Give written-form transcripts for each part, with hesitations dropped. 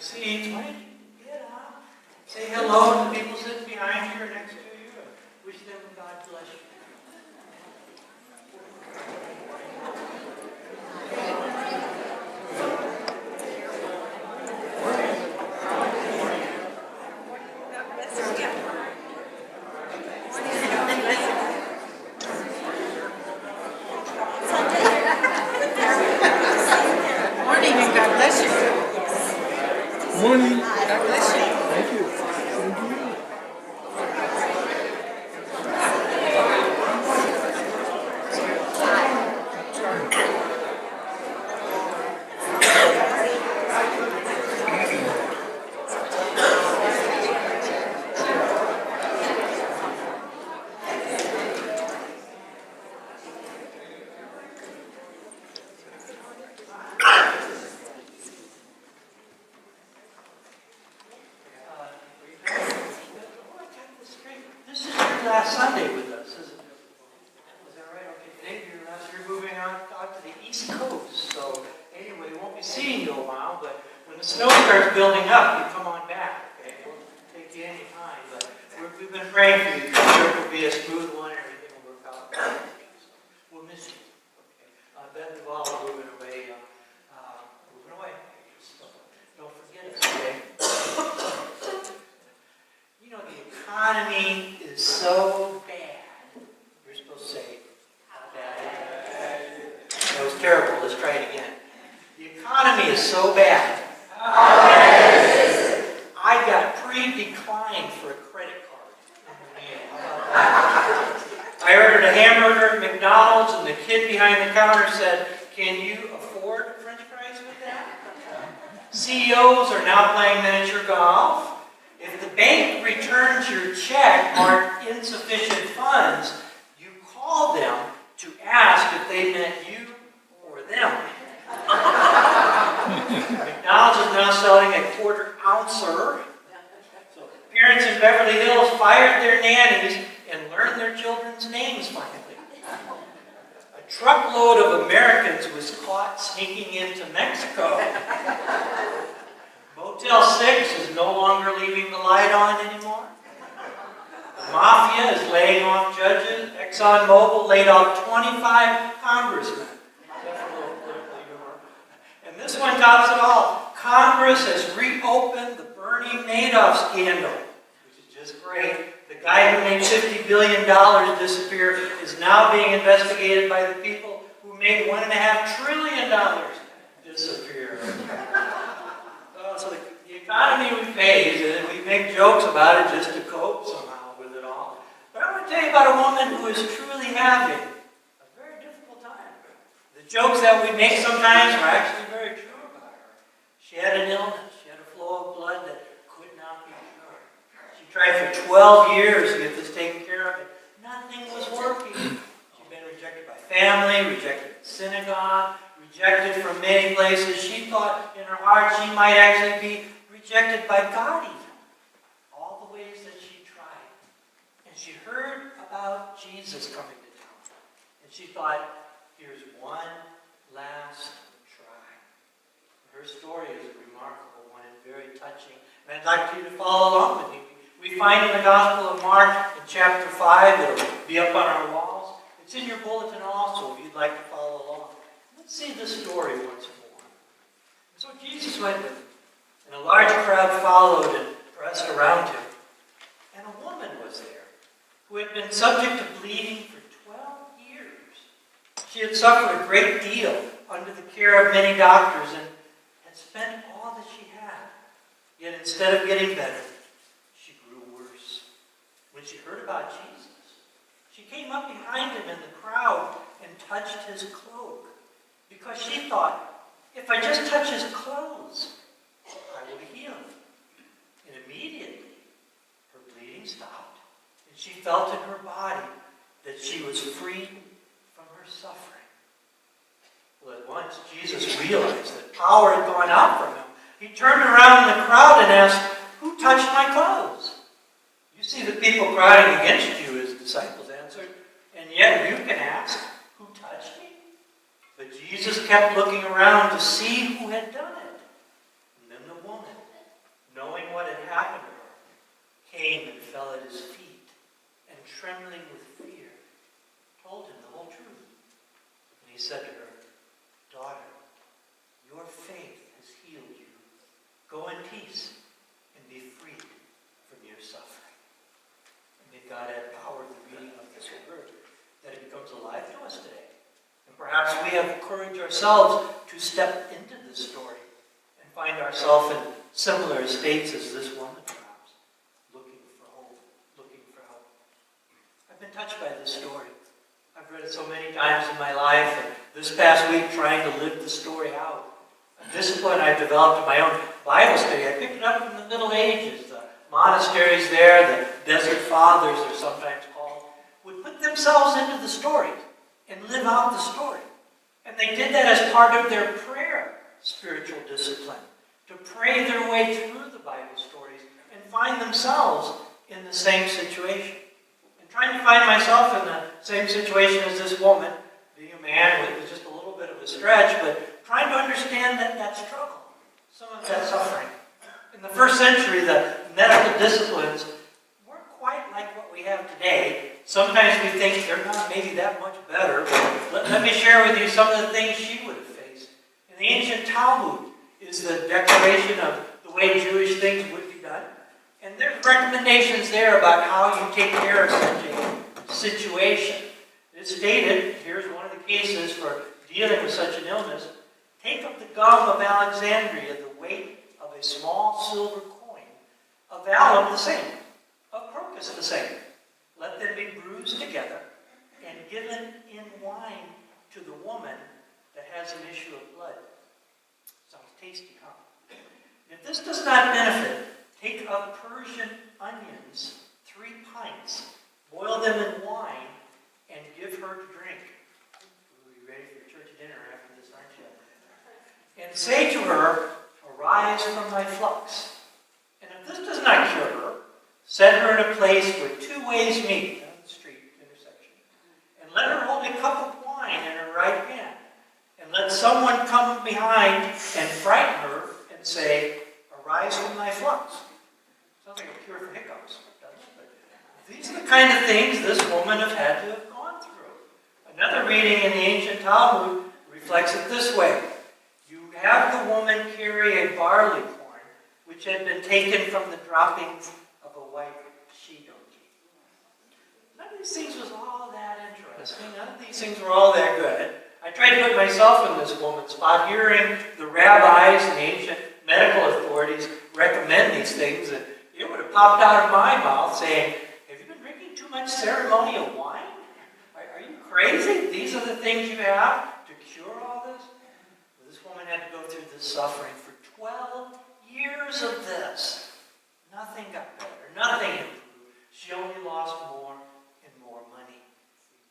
seats. Why don't you get up? Say hello to the people sitting behind you or next to you. Wish them God bless you. Morning and God bless you. Morning. God bless you. Thank you. Thank you. This is your last Sunday with us, isn't it? Is that right? Okay, Dave, you're moving out to the East Coast. So anyway, we won't be seeing you a while, but when the snow starts building up, you come on back, okay? We'll take you any time, but we've been praying for you. It will be a smooth one and everything will work out. We'll miss you. Okay. Beth Duvall moving away. So don't forget us, okay? You know, the economy is so bad. You're supposed to say, how bad? That was terrible. Let's try it again. The economy is so bad. I got pre-declined for a credit card. I ordered a hamburger at McDonald's, and the kid behind the counter said, "Can you afford French fries with that?" CEOs are now playing miniature golf. If the bank returns your check marked insufficient funds, you call them to ask if they meant you or them. McDonald's is now selling a quarter ouncer. So parents in Beverly Hills fired their nannies and learned their children's names finally. A truckload of Americans was caught sneaking into Mexico. Motel 6 is no longer leaving the light on anymore. The mafia is laying off judges. ExxonMobil laid off 25 congressmen. And this one tops it all. Congress has reopened the Bernie Madoff scandal, which is just great. The guy who made $50 billion disappear is now being investigated by the people who made $1.5 trillion disappear. So the economy we face, and we make jokes about it just to cope somehow with it all. But I want to tell you about a woman who is truly having a very difficult time. The jokes that we make sometimes are actually very true about her. She had an illness. She had a flow of blood that could not be cured. She tried for 12 years to get this taken care of, and nothing was working. She'd been rejected by family, rejected in synagogue, rejected from many places. She thought in her heart she might actually be rejected by God even. All the ways that she tried. And she heard about Jesus coming to town. And she thought, here's one last try. Her story is a remarkable one and very touching. And I'd like you to follow along with me. We find in the Gospel of Mark in chapter 5, it'll be up on our walls. It's in your bulletin also if you'd like to follow along. Let's see the story once more. So Jesus went with him, and a large crowd followed and pressed around him. And a woman was there who had been subject to bleeding for 12 years. She had suffered a great deal under the care of many doctors and had spent all that she had. Yet instead of getting better, she grew worse. When she heard about Jesus, she came up behind him in the crowd and touched his cloak. Because she thought, if I just touch his clothes, I will be healed. And immediately, her bleeding stopped, and she felt in her body that she was freed from her suffering. Well, at once, Jesus realized that power had gone out from him. He turned around in the crowd and asked, "Who touched my clothes?" You see the people crowding against you, his disciples answered, and yet you can ask, "Who touched me?" But Jesus kept looking around to see who had done it. And then the woman ourselves to step into this story and find ourselves in similar states as this woman, perhaps, looking for hope, looking for help. I've been touched by this story. I've read it so many times in my life, and this past week trying to live the story out. A discipline I've developed in my own Bible study. I picked it up from the Middle Ages. The monasteries there, the desert fathers they're sometimes called, would put themselves into the story and live out the story. And they did that as part of their prayer spiritual discipline, to pray their way through the Bible stories and find themselves in the same situation. And trying to find myself in the same situation as this woman, being a man, it was just a little bit of a stretch, but trying to understand that struggle, some of that suffering. In the first century, the medical disciplines weren't quite like what we have today. Sometimes we think they're not maybe that much better, but let me share with you some of the things she would have faced. In the ancient Talmud is the declaration of the way Jewish things would be done. And there's recommendations there about how you take care of such a situation. It's stated, here's one of the cases for dealing with such an illness: take of the gum of Alexandria, the weight of a small silver coin, of alum the same, of crocus the same. Let them be bruised together and given in wine to the woman that has an issue of blood. Sounds tasty, huh? If this does not benefit, take of Persian onions, 3 pints, boil them in wine, and give her to drink. Ooh, you ready for church dinner after this, aren't you? And say to her, arise from thy flux. And if this does not cure her, set her in a place where 2 ways meet, down the street intersection, and let her hold a cup of wine in her right hand, and let someone come behind and frighten her and say, arise from thy flux. Sounds like a cure for hiccups, doesn't it? But these are the kind of things this woman have had to have gone through. Another reading in the ancient Talmud reflects it this way: you have the woman carry a barley corn, which had been taken from the droppings of a white she-donkey. None of these things was all that interesting. None of these things were all that good. I tried to put myself in this woman's spot, hearing the rabbis and the ancient medical authorities recommend these things, and it would have popped out of my mouth saying, have you been drinking too much ceremonial wine? Are you crazy? These are the things you have to cure all this? Well, this woman had to go through this suffering for 12 years of this. Nothing got better. Nothing improved. She only lost more and more money.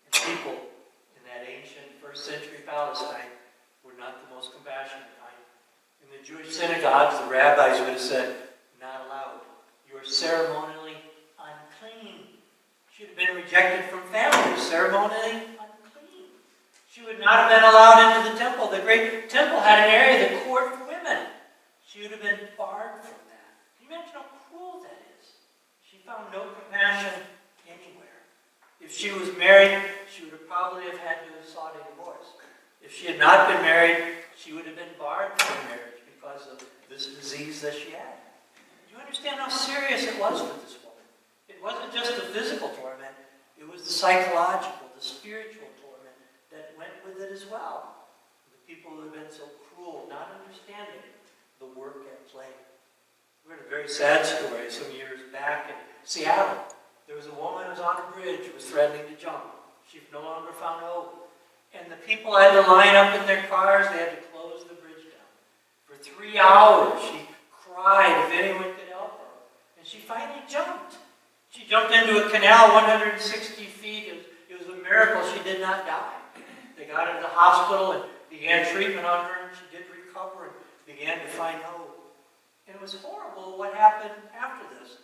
And people in that ancient first century Palestine were not the most compassionate kind. In the Jewish synagogues, the rabbis would have said, not allowed. You are ceremonially unclean. She would have been rejected from family, ceremonially unclean. She would not have been allowed into the temple. The great temple had an area, the court for women. She would have been barred from that. Can you imagine how cruel that is? She found no compassion anywhere. If she was married, she would have probably have had to have sought a divorce. If she had not been married, she would have been barred from marriage because of this disease that she had. Do you understand how serious it was for this woman? It wasn't just the physical torment, it was the psychological, the spiritual torment that went with it as well. The people who had been so cruel, not understanding the work at play. We heard a very sad story some years back in Seattle. There was a woman who was on a bridge who was threatening to jump. She no longer found hope. And the people had to line up in their cars. They had to close the bridge down. For 3 hours, she cried if anyone could help her. And she finally jumped. She jumped into a canal 160 feet. It was a miracle she did not die. They got her to the hospital and began treatment on her, and she did recover and began to find hope. And it was horrible what happened after this.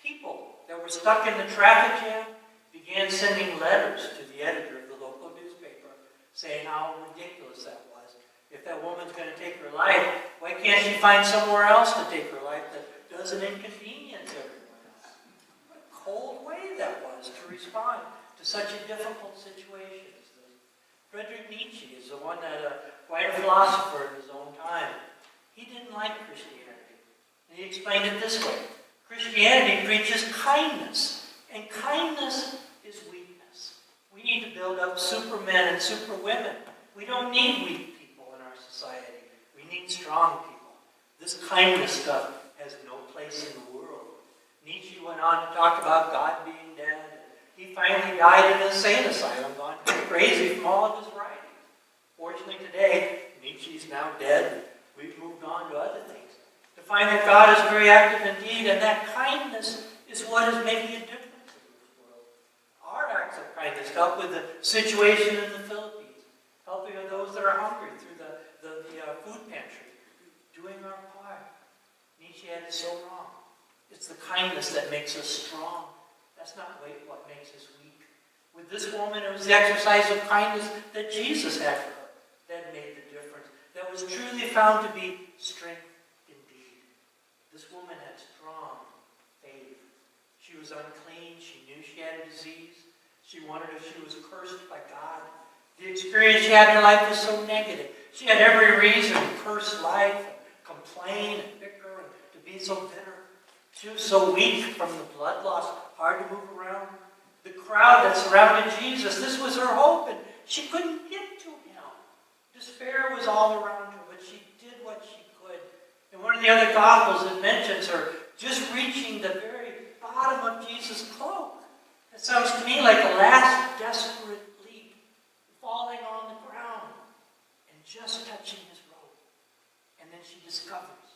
People that were stuck in the traffic jam began sending letters to the editor of the local newspaper saying how ridiculous that was. If that woman's going to take her life, why can't she find somewhere else to take her life that doesn't inconvenience everyone else? What a cold way that was to respond to such a difficult situation as this. Friedrich Nietzsche is the one that, quite a philosopher in his own time, he didn't like Christianity. And he explained it this way. Christianity preaches kindness, and kindness is weakness. We need to build up supermen and superwomen. We don't need weak people society. We need strong people. This kindness stuff has no place in the world. Nietzsche went on to talk about God being dead. He finally died in an insane asylum, gone crazy from all of his writings. Fortunately today, Nietzsche's now dead. We've moved on to other things. To find that God is very active indeed, and that kindness is what is making a difference in this world. Our acts of kindness help with the situation in the Philippines, helping those that are hungry through the food pantry, doing our part. Nietzsche had it so wrong. It's the kindness that makes us strong. That's not what makes us weak. With this woman, it was the exercise of kindness that Jesus had for her that made the difference. That was truly found to be strength indeed. This woman had strong faith. She was unclean. She knew she had a disease. She wondered if she was cursed by God. The experience she had in her life was so negative. She had every reason to curse life, and complain, and bicker, and to be so bitter. She was so weak from the blood loss, hard to move around. The crowd that surrounded Jesus, this was her hope, and she couldn't get to him. Despair was all around her, but she did what she could. In one of the other Gospels, it mentions her just reaching the very bottom of Jesus' cloak. It sounds to me like a last desperate leap, falling on the ground and just touching his robe. And then she discovers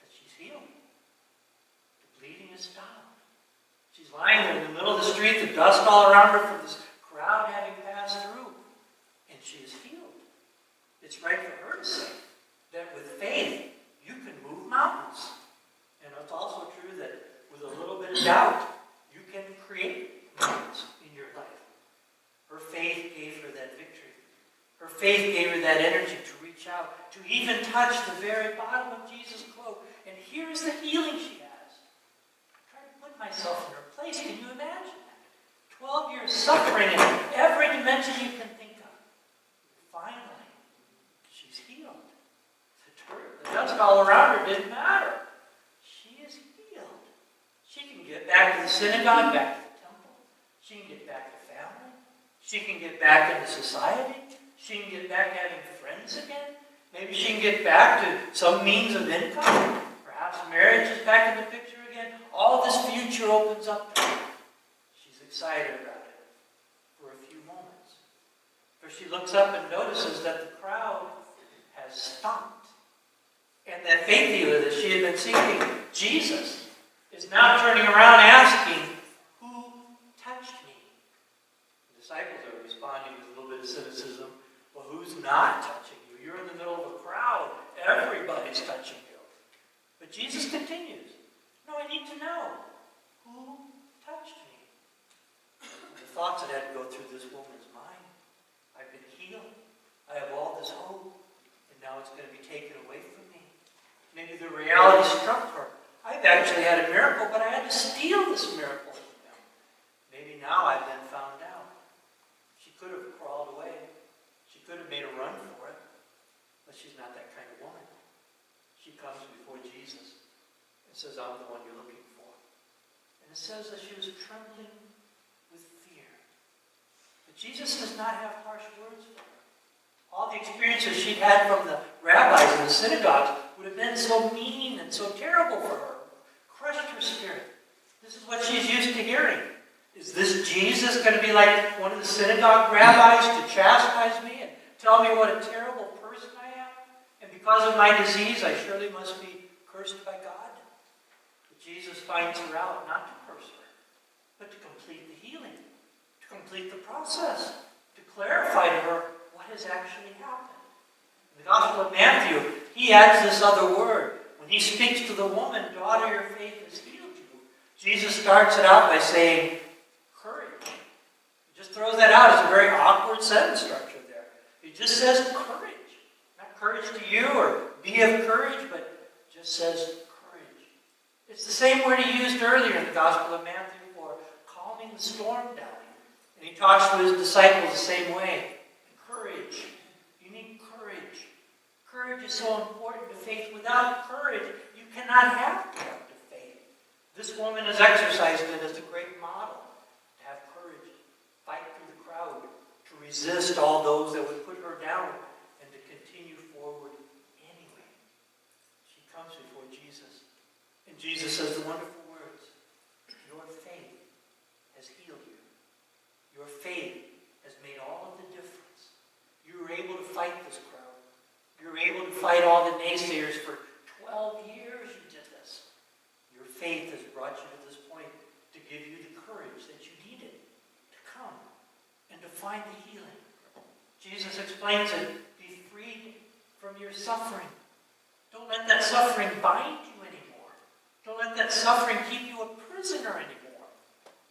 that she's healed. The bleeding is stopped. She's lying there in the middle of the street, the dust all around her from this crowd having passed through, and she is healed. It's right for her to say that with faith, you can move mountains. And it's also true that with a little bit of doubt, you can create mountains in your life. Her faith gave her that victory. Her faith gave her that energy to reach out, to even touch the very bottom of Jesus' cloak. And here's the healing she has. Try to put myself in her place. Can you imagine that? 12 years suffering in every dimension you can think of. Finally, she's healed. The dust all around her didn't matter. She is healed. She can get back to the synagogue, back to the temple. She can get back to family. She can get back into society. She can get back having friends again. Maybe she can get back to some means of income. Perhaps marriage is back in the picture again. All this future opens up to her. She's excited about it for a few moments. For she looks up and notices that the crowd has stopped. And that faith healer that she had been seeking, Jesus, is now turning around asking, "Who touched me?" The disciples are responding with a little bit of cynicism. "Well, who's not touching you? You're in the middle of a crowd. Everybody's touching you." But Jesus continues, "No, I need to know. Who touched me?" The thoughts that had to go through this woman's mind. I've been healed. I have all this hope. And now it's going to be taken away from me. Maybe the reality struck her. I've actually had a miracle, but I had to steal this miracle from him. Maybe now I've been found out. She could have crawled away. She could have made a run for it. But she's not that kind of woman. She comes before Jesus and says, "I'm the one you're looking for." And it says that she was trembling with fear. But Jesus does not have harsh words for her. All the experiences she'd had from the rabbis in the synagogues would have been so mean and so terrible for her. Crushed her spirit. This is what she's used to hearing. Is this Jesus going to be like one of the synagogue rabbis to chastise me and tell me what a terrible person I am? And because of my disease, I surely must be cursed by God? But Jesus finds her out not to curse her, but to complete the healing, to complete the process, to clarify to her what has actually happened. In the Gospel of Matthew, he adds this other word. When he speaks to the woman, "Daughter, your faith has healed you," Jesus starts it out by saying, "Courage." He just throws that out as a very awkward sentence structure there. He just says courage. Not courage to you or be of courage, but just says courage. It's the same word he used earlier in the Gospel of Matthew for calming the storm down. And he talks to his disciples the same way. Courage. You need courage. Courage is so important to faith. Without courage, you cannot have productive faith. This woman has exercised it as a great model. To have courage, fight through the crowd, to resist all those that would put her down, and to continue Jesus. And Jesus says the wonderful words, your faith has healed you. Your faith has made all of the difference. You were able to fight this crowd. You were able to fight all the naysayers for 12 years you did this. Your faith has brought you to this point to give you the courage that you needed to come and to find the healing. Jesus explains it, be freed from your suffering. Don't let that suffering bind you anymore. Don't let that suffering keep you a prisoner anymore.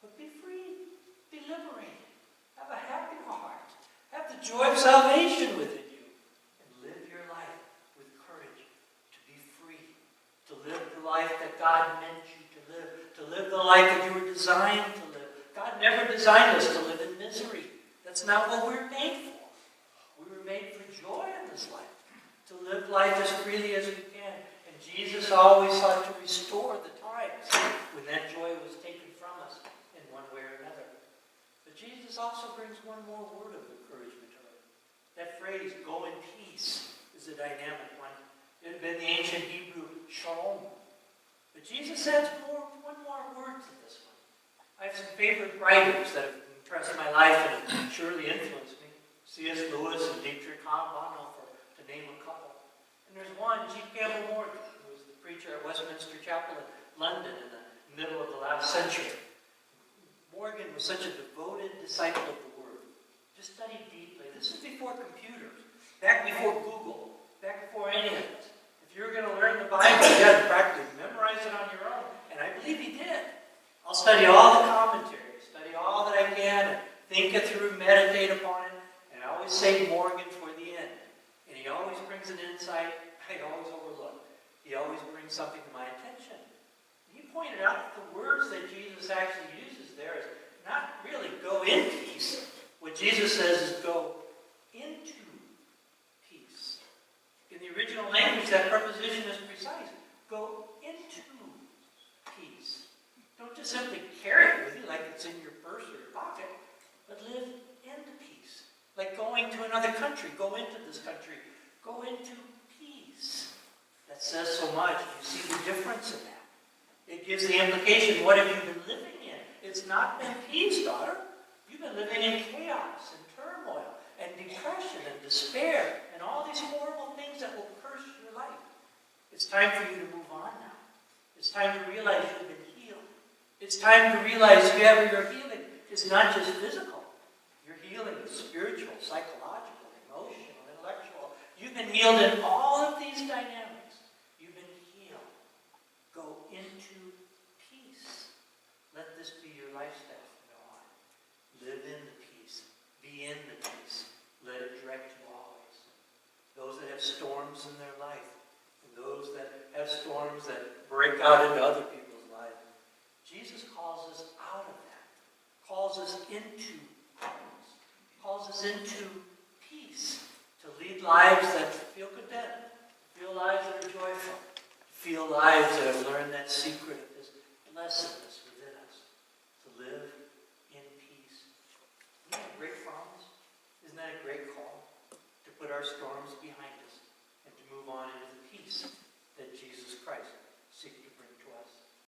But be free, be liberated, have a happy heart, have the joy of salvation within you, and live your life with courage to be free, to live the life that God meant you to live the life that you were designed to live. God never designed us to live in misery. That's not what we're made for. We were made for joy in this life, to live life as freely as we can. And Jesus always sought to restore the times when that joy was taken from us in one way or another. But Jesus also brings one more word of encouragement to us. That phrase, go in peace, is a dynamic one. It had been the ancient Hebrew shalom. But Jesus adds one more word to this one. I have some favorite writers that have impressed my life and have surely influenced me. C.S. Lewis and Dietrich Bonhoeffer, to name a couple. And there's one, G. Campbell Morgan, who was the preacher at Westminster Chapel in London in the middle of the last century. Morgan was such a devoted disciple of the Word. Just studied deeply. This is before computers, back before Google, back before any of this. If you were going to learn the Bible, you had to practically memorize it on your own. And I believe he did. I'll study all the commentaries, study all that I can, and think it through, meditate upon it. And I always say Morgan for the end. And he always brings an insight I always overlook. He always brings something to my attention. He pointed out that the words that Jesus actually uses there is not really go in peace. What Jesus says is go into peace. In the original language, that preposition is precise. Go into peace. Don't just simply carry it with you like it's in your purse or your pocket, but live into peace. Like going to another country, go into this country, go into peace. That says so much. You see the difference in that. It gives the implication, what have you been living in? It's not been peace, daughter. You've been living in chaos and turmoil and depression and despair and all these horrible things that will curse your life. It's time for you to move on now. It's time to realize you've been healed. It's time to realize your healing is not just physical. Your healing is spiritual, psychological, emotional, intellectual. You've been healed in all of these dynamics. You've been healed. Go into peace. Let this be your lifestyle from now on. Live in the peace. Be in the peace. Let it direct you always. Those that have storms in their life, and those that have storms that break out into other people's lives, Jesus calls us out of that. Calls us into calmness. Calls us into peace. To lead lives that feel content. Feel lives that are joyful. Feel lives that have learned that secret of His blessedness within us. To live in peace. Isn't that a great promise? Isn't that a great call? To put our storms behind us.